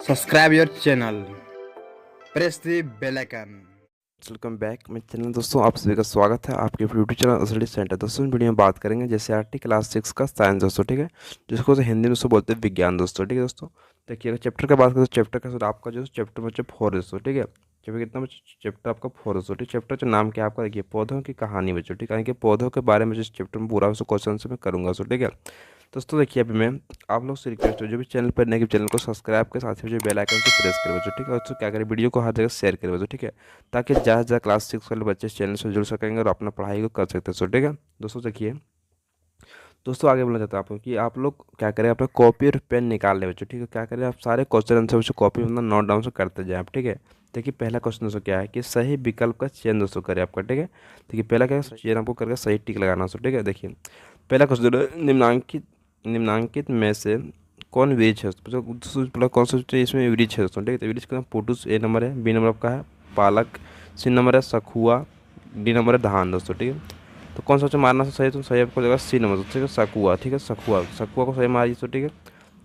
Subscribe your channel. Press the bell icon. Welcome back मेरे channel. दोस्तों आप सभी का स्वागत है आपके यूट्यूब चैनल स्टडी सेंटर। दोस्तों इस वीडियो में बात करेंगे जैसे आरटी क्लास 6 का साइंस दोस्तों, ठीक है, जिसको हिंदी में दोस्तों बोलते हैं विज्ञान दोस्तों, ठीक है दोस्तों। देखिए अगर चैप्टर का बात करें तो चैप्टर का आपका जो चैप्टर बच्चे 4 दोस्तों, ठीक है। चैप्टर कितना बच्चे, चैप्टर आपका 4 दोस्तों, ठीक। चैप्टर जो नाम क्या है आपका, देखिए पौधों की कहानी बच्चों, ठीक है। पौधों के बारे में जिस चैप्टर में पूरा क्वेश्चन से मैं करूँगा दोस्तों, ठीक है। दोस्तों देखिए अभी मैं आप लोग से रिक्वेस्ट है जो भी चैनल पर नए चैनल को सब्सक्राइब के साथ ही जो बेल आइकन को प्रेस करें बच्चों, ठीक है। दोस्तों क्या करें, वीडियो को हर जगह शेयर करें बच्चों, ठीक है, ताकि ज़्यादा से ज़्यादा क्लास 6 वाले बच्चे इस चैनल से जुड़ सकेंगे और अपना पढ़ाई को कर सकते हैं, सो ठीक है। दोस्तों देखिए, दोस्तों आगे बोलना चाहता हूँ आपको कि आप लोग क्या करें, अपना कॉपी और पेन निकाल ले बच्चों, ठीक है। क्या करें, आप सारे क्वेश्चन आंसर बच्चों कॉपी में नोट डाउन से करते जाए आप, ठीक है। देखिए पहला क्वेश्चन दोस्तों क्या है कि सही विकल्प का चयन दोस्तों करें आपका, ठीक है। देखिए पहला क्या है, चयन आपको करके सही टिक लगाना दोस्तों, ठीक है। देखिए पहला क्वेश्चन, निम्नांकित में से कौन वृक्ष है मतलब कौन सा इसमें वृक्ष है दोस्तों, ठीक है। तो वृक्ष का पोटूस ए नंबर है, बी नंबर आपका है पालक, सी नंबर है सखुआ, डी नंबर है धान दोस्तों, ठीक है। तो कौन सा बच्चा मारना सही है, तो सही आपको जगह सी नंबर, ठीक है, सकुआ, ठीक है, सकुआ, सकुआ को सही मारिए तो, ठीक है।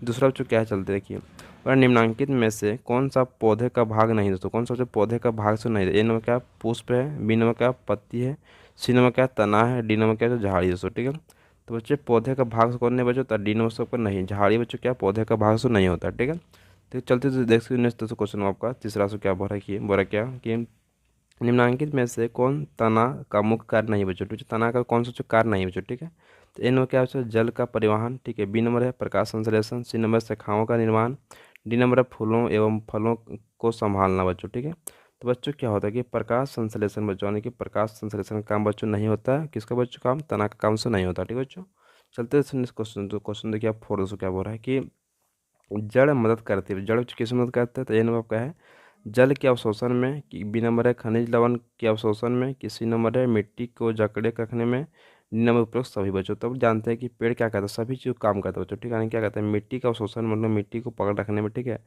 दूसरा बच्चों क्या है चलते देखिए, और निम्नांकित में से कौन सा पौधे का भाग नहीं दोस्तों, कौन सा बच्चा पौधे का भाग से नहीं है। ए नंबर क्या पुष्प है, बी नंबर क्या पत्ती है, सी नंबर क्या तना है, डी नंबर क्या झाड़ी दोस्तों, ठीक है। तो बच्चे पौधे का भाग से कौन नहीं बच्चों, तो डी नंबर सबका नहीं, झाड़ी बच्चों क्या पौधे का भाग से नहीं होता, ठीक है। तो चलते देख सकते नेक्स्ट दोस्तों क्वेश्चन आपका तीसरा से क्या बोला कि बोला क्या कि निम्नांकित में से कौन तना का मुख्य कार्य नहीं बच्चों, ठीक है। तना का कौन सा जो कार्य नहीं बच्चों, ठीक है। तो ए नंबर क्या बच्चों, जल का परिवहन, ठीक है। बी नंबर है प्रकाश संश्लेषण, सी नंबर शाखाओं का निर्माण, डी नंबर है फूलों एवं फलों को संभालना बच्चों, ठीक है। तो बच्चों क्या होता है कि प्रकाश संश्लेषण बच्चों, यानी कि प्रकाश संश्लेषण का काम बच्चों नहीं होता है, किसका बच्चों काम, तना का काम से नहीं होता, ठीक है बच्चों। चलते हैं क्वेश्चन, तो क्वेश्चन देखिए आप 4 क्या बोल रहा है कि जड़ मदद करती है, जड़ किस मदद करते हैं, तो ये नंबर आपका है जल के अवशोषण में, कि बी नंबर है खनिज लवण के अवशोषण में, किसी नंबर है मिट्टी को जकड़े रखने में, डी नंबर उपरोक्त सभी बच्चों। तब जानते हैं कि पेड़ क्या करता है, सभी चीज़ काम करता है बच्चों, ठीक है। यानी क्या कहते हैं, मिट्टी का अवशोषण मतलब मिट्टी को पकड़ रखने में, ठीक है।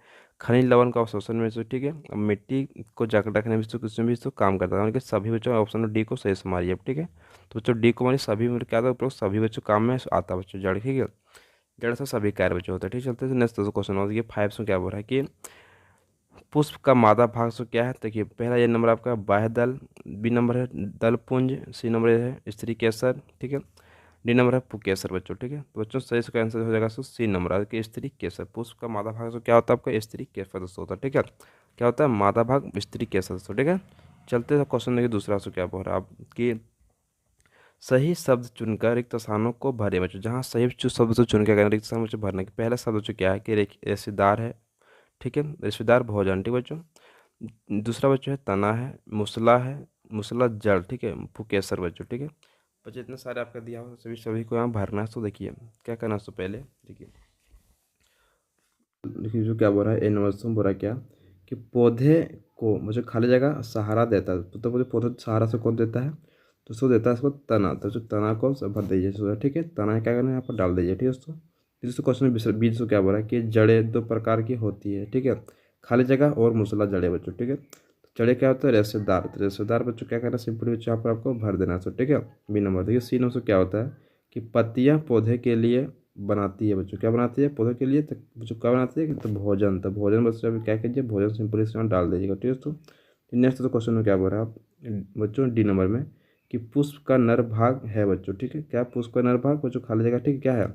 खनिज लवण का अवशोषण में तो, ठीक है, अब मिट्टी को जकड़ रखने में तो किसमें भी तो काम करता है, यानी कि सभी बच्चों ऑप्शन डी को सही से मारिए अब, ठीक है। तो बच्चों डी को मारिए, सभी में क्या था उपरोक्त सभी बच्चों काम में आता है बच्चों, जड़, ठीक है। जड़ से सभी कार्य बच्चों होता है, ठीक है। चलते हैं नेक्स्ट क्वेश्चन और ये 5 से क्या बोल रहा है कि पुष्प का मादा भाग से क्या है। देखिए पहला ये नंबर आपका बाह्य दल, बी नंबर है दल पुंज, सी नंबर है स्त्री केसर, ठीक है, डी नंबर है पुकेसर बच्चों, ठीक है। तो बच्चों सही इसका आंसर हो जाएगा सो सी नंबर कि स्त्री केसर। पुष्प का मादा भाग से क्या होता है आपका स्त्री केसर दोस्तों होता है, ठीक है। क्या होता है मादा भाग स्त्री केसर दोस्तों, ठीक है। चलते हैं क्वेश्चन देखिए दूसरा से क्या बोल रहा है आप कि सही शब्द चुनकर रिक्त स्थानों को भरे बच्चों, जहाँ सही शब्द से चुन के रिक्त स्थान बच्चों भरने के पहला शब्द बच्चों क्या है कि रेशेदार है, ठीक है, रेशेदार भोजन, ठीक है बच्चों। दूसरा बच्चों है तना है, मुसला जड़, ठीक है, पुकेसर बच्चों, ठीक है। बच्चे इतने सारे आपका दिया हो सभी सभी को यहाँ भरना है, तो देखिए क्या करना है। तो पहले देखिए, देखिए जो क्या बोल रहा है ए नंबर से बोल रहा है क्या कि पौधे को मुझे खाली जगह सहारा देता है, तो मुझे पौधे सहारा से कौन देता है, तो उसको देता है इसको तना, तो जो तना को सब भर दीजिए इसको, ठीक है। तना क्या करना है यहाँ पर डाल दीजिए, ठीक है दोस्तों। दोस्तों क्वेश्चन बीच से क्या बोल रहा है कि जड़ें दो प्रकार की होती है, ठीक है, खाली जगह और मूसला जड़ें बच्चों, ठीक है। तो जड़ें क्या होता है रेशेदार, तो रेशेदार बच्चों क्या करना है सिंपली बच्चों यहाँ पर आपको भर देना है, ठीक है। बी नंबर देखिए सी नंबर से क्या होता है कि पत्तियाँ पौधे के लिए बनाती है बच्चों, क्या बनाती है पौधे के लिए, तो बच्चों क्या बनाती है तो भोजन, तो भोजन बच्चों अभी क्या कीजिए भोजन सिंपली इसमें डाल दीजिएगा, ठीक है दोस्तों। नेक्स्ट तो क्वेश्चन में क्या बोल रहा है आप बच्चों डी नंबर में कि पुष्प का नर भाग है बच्चों, ठीक है। क्या पुष्प का नर भाग बच्चों खाली जगह, ठीक है, क्या है,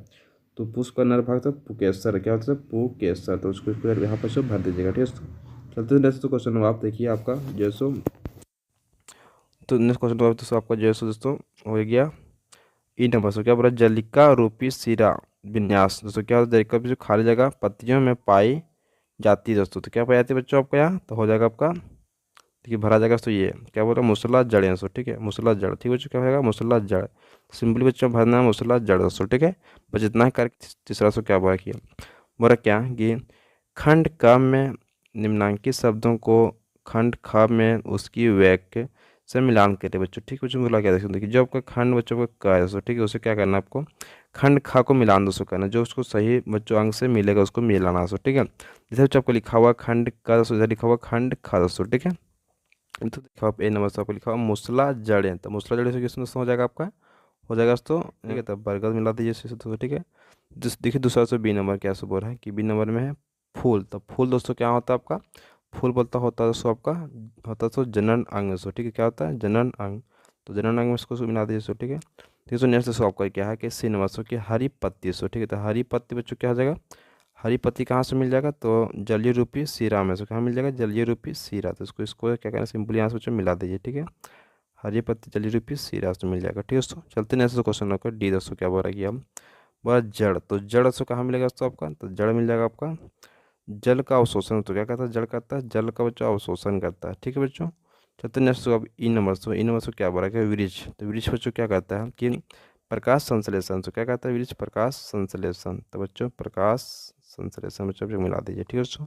तो पुष्प का नर भाग तो पुकेसर, क्या होता है पुकेसर, तो उसको यहाँ पर सब भर दीजिएगा, ठीक है दोस्तों। चलते नेक्स्ट तो क्वेश्चन आप देखिए आपका जैसो, तो नेक्स्ट क्वेश्चन दोस्तों आपका जैसो दोस्तों हो गया ई नंबर से क्या बोला जलिका रूपी सिरा विन्यास दोस्तों, क्या होता है जलिका जो खाली जगह पत्तियों में पाई जाती है दोस्तों, तो क्या पाई जाती है बच्चों आपका यहाँ, तो हो जाएगा आपका देखिए भरा जाएगा तो ये क्या बोल रहा है मुसला जड़ दोस्तों, ठीक है, मुसला जड़, ठीक है बच्चों, क्या होगा मुसला जड़, सिंपली बच्चों भरना है मुसला जड़ दोस्तों, ठीक है। बस इतना ही कर तीसरा सो क्या बोला किया बोला क्या कि खंड क में निम्नांकित शब्दों को खंड ख में उसकी वाक्य से मिलान करें बच्चों, ठीक है बच्चों बोला क्या देखिए जो आपका खंड बच्चों का क है दोस्तों, ठीक है, उसे क्या करना है आपको खंड ख को मिलान दोस्तों करना, जो उसको सही बच्चों अंक से मिलेगा उसको मिलाना दोस्तों, ठीक है। जैसे बच्चों आपको लिखा हुआ खंड क दोस्तों, इधर लिखा हुआ खंड ख दोस्तों, ठीक है। तो देखो आप ए नंबर से आपको लिखा हुआ मुसला जड़ें, तो मुसला जड़ें से किस दोस्तों हो जाएगा आपका हो जाएगा दोस्तों, ठीक है। तब बरगद मिला दीजिए इससे दोस्तों, ठीक है। देखिए दूसरा से बी नंबर क्या से बोल रहा है कि बी नंबर में है फूल, तो फूल दोस्तों क्या होता है आपका, फूल बोलता होता है दोस्तों आपका, होता है दोस्तों जनन अंग दोस्तों, ठीक है, क्या होता है जनन अंग। तो जनन अंग में इसको मिला दीजिए दोस्तों, ठीक है। ठीक है, तो नेक्स्ट दोस्तों आपका क्या है कि सी नंबर दोस्तों की हरी पत्ती दोस्तों, ठीक है। तो हरी पत्ती बच्चों क्या हो जाएगा, हरी पत्ती कहाँ से मिल जाएगा, तो जलीय रूपी सीरा में से कहाँ मिल जाएगा, जलीय रूपी सीरा। तो इसको क्या करना, सिंपली यहाँ से बच्चों मिला दीजिए, ठीक है। हरी पत्ती जलीय रूपी सीरा से मिल जाएगा, ठीक है दोस्तों। चलते नेक्स्ट क्वेश्चन नंबर डी दोस्तों, क्या बोल रहा है कि अब बोला जड़, तो जड़ दोस्तों कहाँ मिलेगा दोस्तों आपका, तो जड़ मिल जाएगा आपका जल का अवशोषण। तो क्या कहता है, जल करता है, जल का बच्चों अवशोषण करता है, ठीक है बच्चों। चलते नेक्स्ट अब ई नंबर, तो ई नंबर से क्या बोला है, वृक्ष। तो वृक्ष बच्चों क्या करता है कि प्रकाश संश्लेषण। तो क्या कहता है वृक्ष, प्रकाश संश्लेषण। तो बच्चों प्रकाश संश्लेषण बच्चों पे मिला दीजिए, ठीक है दोस्तों।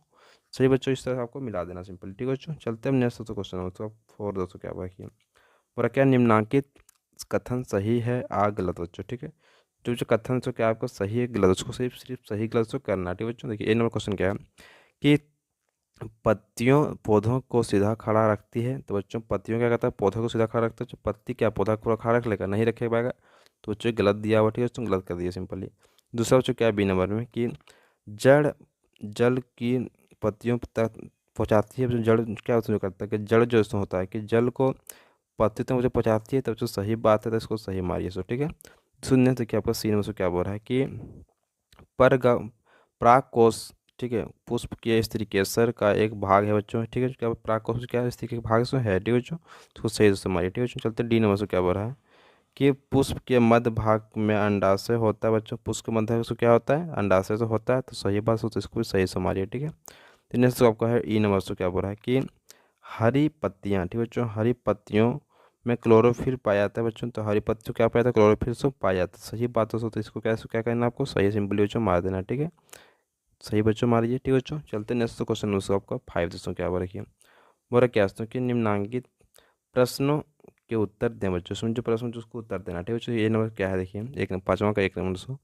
सही बच्चों, इस तरह से आपको मिला देना सिंपल, ठीक है बच्चों। चलते हैं नेक्स्ट क्वेश्चन नंबर तो 4 दोस्तों, क्या बोला कि बोला क्या निम्नांकित कथन सही है आ गलत बच्चों, ठीक है। जो कथन तो क्या आपको सही है गलत, उसको सिर्फ सही गलत से करना है, ठीक है बच्चों। देखिए ए नंबर क्वेश्चन क्या है कि पत्तियों पौधों को सीधा खड़ा रखती है। तो बच्चों पत्तियों क्या कहता है, पौधों को सीधा खड़ा रखता है। जो पत्ती क्या पौधा पूरा खड़ा रख लेगा, नहीं रखे पाएगा। तो बच्चों गलत दिया हुआ, ठीक है बच्चों, गलत कर दिया सिंपली। दूसरा बच्चों क्या है बी नंबर में कि जड़ जल की पत्तियों तक पहुँचाती है। जड़ क्या जो करता है कि जड़ जो इसमें होता है कि जल को पत्ती तक मुझे पहुँचाती है, तब जो सही बात है तो इसको सही मारिए सो, ठीक है। सुनने तो क्या आपका सी नंबर से क्या बोल रहा है कि पर प्राकोष, ठीक है, पुष्प के स्त्री केसर का एक भाग है बच्चों, ठीक है। क्या प्राकोष क्या है, स्त्री के भाग से है, ठीक है बच्चों। उसको सही से मारिए, ठीक है बच्चों। चलते डी नंबर से क्या बोल रहा है कि पुष्प के मध्य भाग में अंडाशय होता है बच्चों। पुष्प के मध्य भाग से क्या होता है, अंडाशय से होता है। तो सही बात हो तो इसको भी सही से मारिए, ठीक है। तो नेक्स्ट आपका है ई नंबर से क्या बोल रहा है कि हरी पत्तियाँ, ठीक है बच्चों, हरी पत्तियों में क्लोरोफिल पाया जाता है बच्चों। तो हरी पत्तियों क्या पाया जाता है, क्लोरोफिल से पाया जाता है। सही बात हो तो इसको क्या करना है आपको, सही सिंपली बच्चों मार देना, ठीक है। सही बच्चों मारिए, ठीक है बच्चों। चलते नेक्स्ट क्वेश्चन उसको आपका 5 दोस्तों, क्या बोल रखिए बोला क्या दोस्तों कि निम्नांकित प्रश्नों के उत्तर दें बच्चों। उसमें जो प्रश्न जो उसको उत्तर देना, ठीक है बच्चों। ये नंबर क्या है देखिए, एक पाँचवा का एक नंबर दोस्तों,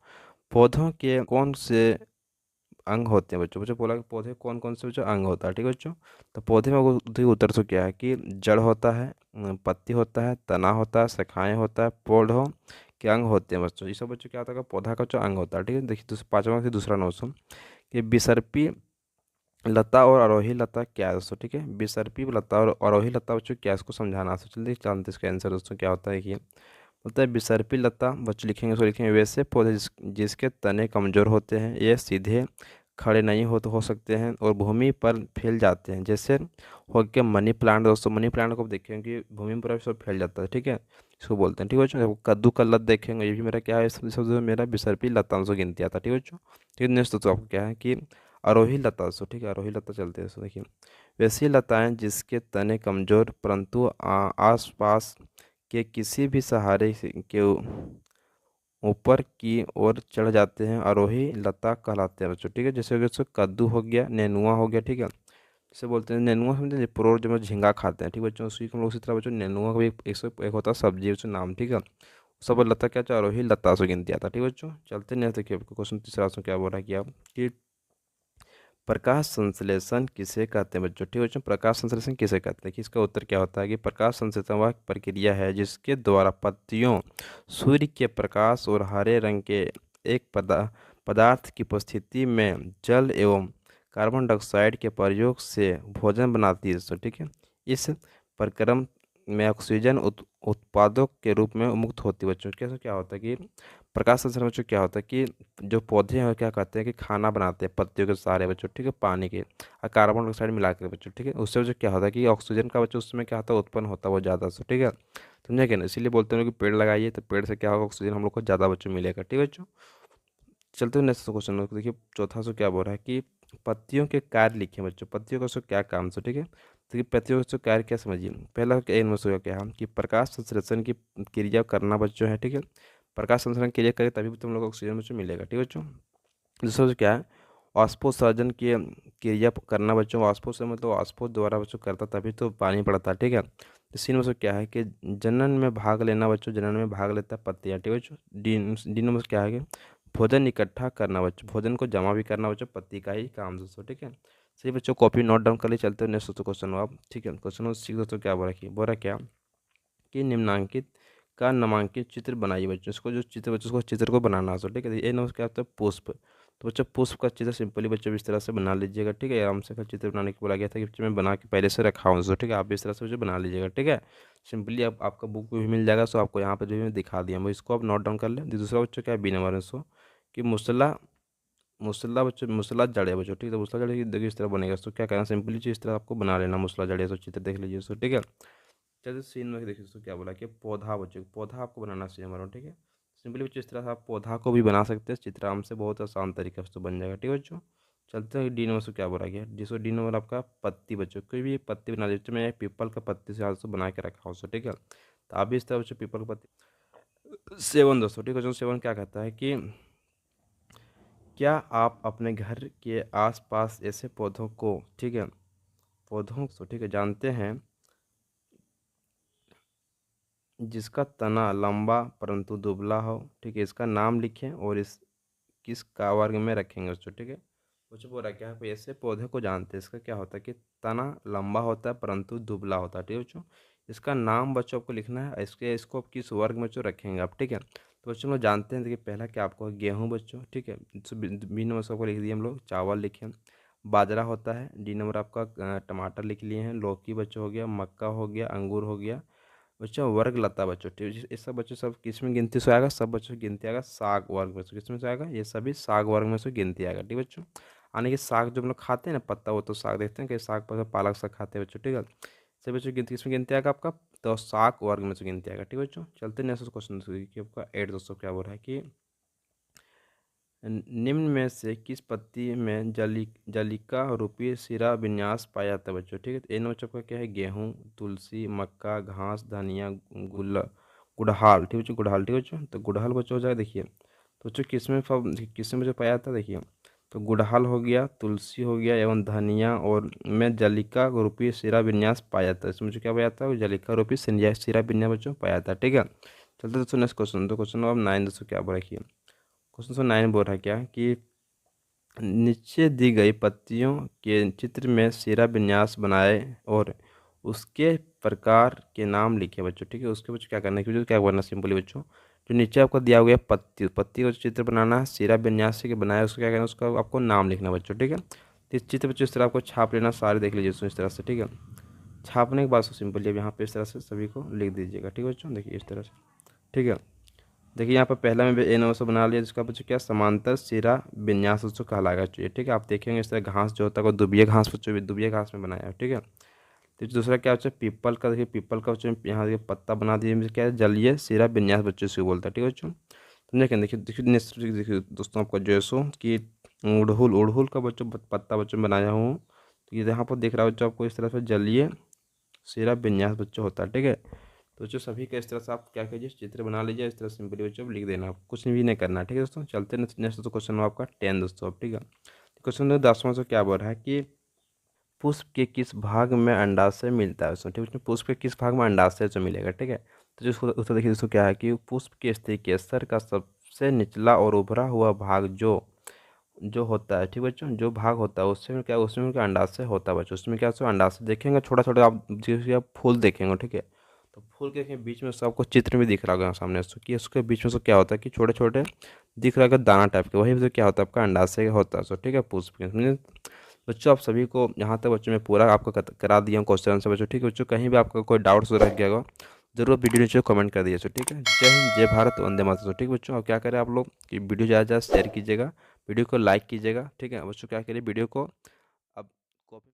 पौधों के कौन से अंग होते हैं बच्चों। बच्चों बोला कि पौधे कौन कौन से बच्चों अंग होता है, ठीक है बच्चों। तो पौधे में उत्तर तो क्या है कि जड़ होता है, पत्ती होता है, तना होता है, शाखाएं होता है, पौधों के अंग होते हैं बच्चों। ये सब बच्चों क्या होता है, पौधा का जो अंग होता है, ठीक है। देखिए पाँचवा से दूसरा नोट्स कि बिसर्पी लता और आरोही लता क्या है दोस्तों, ठीक है। बिसर्पी लता और आरोही लता बच्चों क्या है, इसको समझाना। तो चलिए जानते इसका आंसर दोस्तों क्या होता है कि बोलता है बिसर्पी लता बच्चों लिखेंगे, उसको लिखेंगे वैसे पौधे जिसके तने कमजोर होते हैं, ये सीधे खड़े नहीं हो सकते हैं और भूमि पर फैल जाते हैं। जैसे हो गया मनी प्लांट दोस्तों, मनी प्लांट को देखेंगे कि भूमि पर सब फैल जाता है, ठीक है। इसको बोलते हैं, ठीक है बच्चों। कद्दू का लत देखेंगे, ये भी मेरा क्या है, सब मेरा बिसर्पी लताओं से गिनती आता है, ठीक है बच्चों। ठीक है नेक्स्ट दोस्तों आपको क्या है कि आरोही लता दोस्तों, ठीक है, आरोही लता चलते हैं दोस्तों। देखिए वैसी लताएं जिसके तने कमजोर परंतु आसपास के किसी भी सहारे के ऊपर की ओर चढ़ जाते हैं, आरोही लता कहलाते हैं बच्चों, ठीक है। जैसे हो गया दोस्तों कद्दू हो गया, नेनुआ हो गया, ठीक है। जैसे बोलते हैं नेनुआ समझते हैं, प्रोर जब झींगा खाते हैं, ठीक है बच्चों। उसी को हम लोग उसी तरह बच्चों नेनुआ का भी एक होता है सब्जी उसका नाम, ठीक है। सब लता क्या चाह आरोही लता से गिनती आता है, ठीक है बच्चों। चलते नहीं देखिए आपको क्वेश्चन तीसरा से क्या बोल रहा है कि आप कि प्रकाश संश्लेषण किसे कहते हैं बच्चों, ठीक है बच्चों। प्रकाश संश्लेषण किसे कहते हैं कि इसका उत्तर क्या होता है कि प्रकाश संश्लेषण वह प्रक्रिया है जिसके द्वारा पत्तियों सूर्य के प्रकाश और हरे रंग के एक पदार्थ की उपस्थिति में जल एवं कार्बन डाइऑक्साइड के प्रयोग से भोजन बनाती है दोस्तों, ठीक है। इस प्रक्रम में ऑक्सीजन उत्पादों के रूप में मुक्त होती है बच्चों। कैसे क्या होता है कि प्रकाश संश्लेषण बच्चों क्या होता है कि जो पौधे हैं क्या करते हैं कि खाना बनाते हैं पत्तियों के सहारे बच्चों, ठीक है, पानी के और कार्बन डाइऑक्साइड मिला कर बच्चों, ठीक है। उससे बच्चों क्या होता है कि ऑक्सीजन का बच्चों उसमें क्या होता है उत्पन्न होता है वो ज़्यादा से, ठीक है। समझे क्या ना, इसीलिए बोलते हैं कि पेड़ लगाइए तो पेड़ से क्या होगा, ऑक्सीजन हम लोग को ज़्यादा बच्चों मिलेगा, ठीक है बच्चों। चलते हुए नेक्स्ट क्वेश्चन देखिए चौथा सो क्या बोल रहा है कि पत्तियों के कार्य लिखे बच्चों। पत्तियों का सो क्या काम सो, ठीक है। तो पत्तियों का सो कार्य क्या समझिए, पहला क्या इन में क्या है कि प्रकाश संश्लेषण की क्रिया करना बच्चों है, ठीक है। प्रकाश संश्लेषण क्रिया करें तभी तुम लोग को ऑक्सीजन बच्चों मिलेगा, ठीक है बच्चों। दूसरा जो क्या है वाष्पोत्सर्जन की क्रिया करना बच्चों। वाष्पो से मतलब वाष्पो द्वारा बच्चों करता तभी तो पानी पड़ता है, ठीक है। इसी में से क्या है कि जनन में भाग लेना बच्चों, जनन में भाग लेता है पत्तियाँ, ठीक है बच्चों। डी नंबर क्या है कि भोजन इकट्ठा करना बच्चों, भोजन को जमा भी करना बच्चों, पत्ती का ही काम दोस्तों, ठीक है। सही बच्चों कॉपी नोट डाउन कर लिए। चलते हैं नेक्स्ट दोस्तों क्वेश्चन आप, ठीक है। क्वेश्चन सीख दोस्तों क्या बोला क्या कि निम्नांकित का नामांकित चित्र बनाइए बच्चों। इसको जो चित्र बच्चों को चित्र को बनाना है, ठीक है। ये नंबर क्या होता है पुष्प। तो बच्चों पुष्प का चित्र सिंपली बच्चों इस तरह से बना लीजिएगा, ठीक है। आराम से का चित्र बनाने को बोला गया था कि बच्चों मैं बना के पहले से रखा हूँ दोस्तों, ठीक है। आप भी इस तरह से बच्चों बना लीजिएगा, ठीक है। सिंपली अब आपका बुक भी मिल जाएगा, सो आपको यहाँ पे जो है मैं दिखा दिया, मैं इसको आप नोट डाउन कर लें। दूसरा बच्चों क्या है बी नंबर में सो कि मुसला मुसला बच्चों मुसला जड़े बच्चों, ठीक है। तो मुसला जड़े देखिए इस तरह बनेगा, तो क्या करना सिंपली चीज़ इस तरह आपको बना लेना मुसला जड़े, तो चित्र देख लीजिए दोस्तों, ठीक है। चलिए सीन में देखिए दोस्तों क्या बोला कि पौधा बच्चों, पौधा आपको बनाना चाहिए हमारा, ठीक है। सिंपली बच्चों इस तरह से आप पौधा को भी बना सकते हैं चित्र आराम से, बहुत आसान तरीके से तो बन जाएगा, ठीक है बच्चों। चलते हैं डी नंबर से क्या बोला गया, जिसको डी नंबर आपका पत्ती बच्चों, कोई भी एक पत्ती बना लीजिए। मैं पीपल का पत्ती से आज से बना के रखा हूँ दोस्तों, ठीक है। तो आप भी इस तरह बच्चों पीपल का पत्ती सेवन दोस्तों, ठीक है बच्चों। सेवन क्या कहता है कि क्या आप अपने घर के आसपास ऐसे पौधों को, ठीक है, पौधों को, ठीक है, जानते हैं जिसका तना लंबा परंतु दुबला हो, ठीक है। इसका नाम लिखें और इस किस का वर्ग में रखेंगे उसको, ठीक है। कुछ बोल रहा है क्या, कोई ऐसे पौधे को जानते हैं इसका क्या होता है कि तना लंबा होता है परंतु दुबला होता है, ठीक है बच्चों। इसका नाम बच्चों आपको लिखना है, इसको आप किस वर्ग में बच्चों रखेंगे आप, ठीक है। तो बच्चों लोग जानते हैं, देखिए पहला क्या आपको है, गेहूँ बच्चों, ठीक है। बी नंबर सबको लिख दिए हम लोग, चावल लिखे। बाजरा होता है, डी नंबर आपका टमाटर लिख लिए हैं, लौकी बच्चों हो गया, मक्का हो गया, अंगूर हो गया बच्चों, वर्ग लता बच्चों, ठीक है। ये सब बच्चों सब किस में गिनती से आएगा, सब बच्चों की गिनती आएगा साग वर्ग में से, किस में से आएगा, ये सभी साग वर्ग में से गिनती आएगा, ठीक है बच्चों। आने के साग जो हम लोग खाते हैं ना पत्ता, वो तो साग देखते हैं कि साग पालक साग खाते हैं बच्चों, ठीक है। सभी बच्चों की गिनती किस में गिनती आएगा आपका, तो साग वर्ग में से गिनती आएगा, ठीक है बच्चों। चलते नेक्स्ट क्वेश्चन कि आपका 8 दोस्तों क्या बोल रहा है कि निम्न में से किस पत्ती में जलिका रूपी सिरा विन्यास पाया जाता है बच्चों, ठीक है। तो इन बच्चों का क्या है, गेहूँ, तुलसी, मक्का, घास, धनिया, गुड़हाल, ठीक है बच्चों, गुड़हाल, ठीक है बच्चों। तो गुड़हाल बच्चों हो जाएगा, देखिए तो बच्चों किस में बच्चों पाया जाता है, देखिए तो गुड़हाल हो गया, तुलसी हो गया एवं धनिया और में जलिका रूपी सिरा विन्यास पाया जाता है। इसमें जो क्या पाया जाता है, जलिका रूपी सिरा विन्यास बच्चों पाया जाता है, ठीक है। चलते दोस्तों नेक्स्ट क्वेश्चन, तो क्वेश्चन नंबर 9 दोस्तों क्या बोला, देखिए क्वेश्चन नंबर 9 बोल रहा है क्या कि नीचे दी गई पत्तियों के चित्र में सिरा विन्यास बनाए और उसके प्रकार के नाम लिखे बच्चों, ठीक है। उसके बच्चों क्या करना है, कि क्या करना सिंपली बच्चों, जो नीचे आपको दिया हुआ है पत्ती का चित्र बनाना है, सिरा विन्यास से बनाया, उसको क्या करना है, उसका आपको नाम लिखना बच्चों, ठीक है। तो इस चित्र बच्चों इस तरह आपको छाप लेना, सारे देख लीजिए इस तरह से, ठीक है। छापने के बाद सिंपली अब यहाँ पे इस तरह से सभी को लिख दीजिएगा, ठीक है बच्चों, देखिए इस तरह से, ठीक है। देखिए यहाँ पर पहला में ए नंबर से बना लिया, जिसका बच्चों क्या समांतर सिरा विन्यास उसको कहलाएगा चाहिए, ठीक है। आप देखेंगे इस तरह घास जो होता है वो दुबिया घास बच्चों भी दुबिया घास में बनाया है, ठीक है। तो दूसरा क्या बच्चों पीपल का, देखिए पीपल का बच्चों यहाँ देखिए पत्ता बना दिए, क्या है जलीय सिरा विन्यास बच्चों से बोलता है, ठीक है बच्चों। तो देखिए देखिए नेक्स्ट देखिए दोस्तों आपका जो है सो कि उड़हुल उड़हुल का बच्चों पत्ता बच्चों बनाया हूँ, तो ये यहाँ पर देख रहा है बच्चों आपको इस तरह से जलीय सिरा विन्यास बच्चों होता है, ठीक है। तो बच्चों सभी का इस तरह से आप क्या कीजिए, चित्र बना लीजिए इस तरह सिंपली बच्चों लिख देना, आप कुछ भी नहीं करना, ठीक है दोस्तों। चलते हैं नेक्स्ट दोस्तों क्वेश्चन आपका 10 दोस्तों अब, ठीक है। क्वेश्चन नंबर 10वां से क्या बोल रहा है कि पुष्प के किस भाग में अंडाशय मिलता है दोस्तों, ठीक है। पुष्प के किस भाग में अंडाशय जो मिलेगा, ठीक है। तो जो उसको देखिए दोस्तों क्या है कि पुष्प के स्थिति के स्तर का सबसे निचला और उभरा हुआ भाग जो जो होता है, ठीक बच्चों, जो भाग होता है उसमें क्या, उसमें क्या अंडाशय होता है बच्चों, उसमें क्या अंडाशय देखेंगे छोटा छोटा, आप जैसे आप फूल देखेंगे, ठीक है। तो फूल के बीच में सबको चित्र में दिख रहा होगा सामने उसको कि उसके बीच में से क्या होता है कि छोटे छोटे दिख रहा है दाना टाइप के, वही क्या होता है आपका अंडाशय होता है, सो ठीक है पुष्प के समझे बच्चों। आप सभी को यहाँ तक बच्चों में पूरा आपको करा दिया हूँ क्वेश्चन आंसर बच्चों, ठीक है बच्चों। कहीं भी आपका कोई डाउट्स रह गया होगा जरूर वीडियो नीचे कमेंट कर दीजिए, ठीक है। जय हिंद, जय भारत, वंदे मातरम, ठीक बच्चों। अब क्या करें आप लोग कि वीडियो ज़्यादा ज़्यादा शेयर कीजिएगा, वीडियो को लाइक कीजिएगा, ठीक है बच्चों। क्या करिए वीडियो को अब कॉपी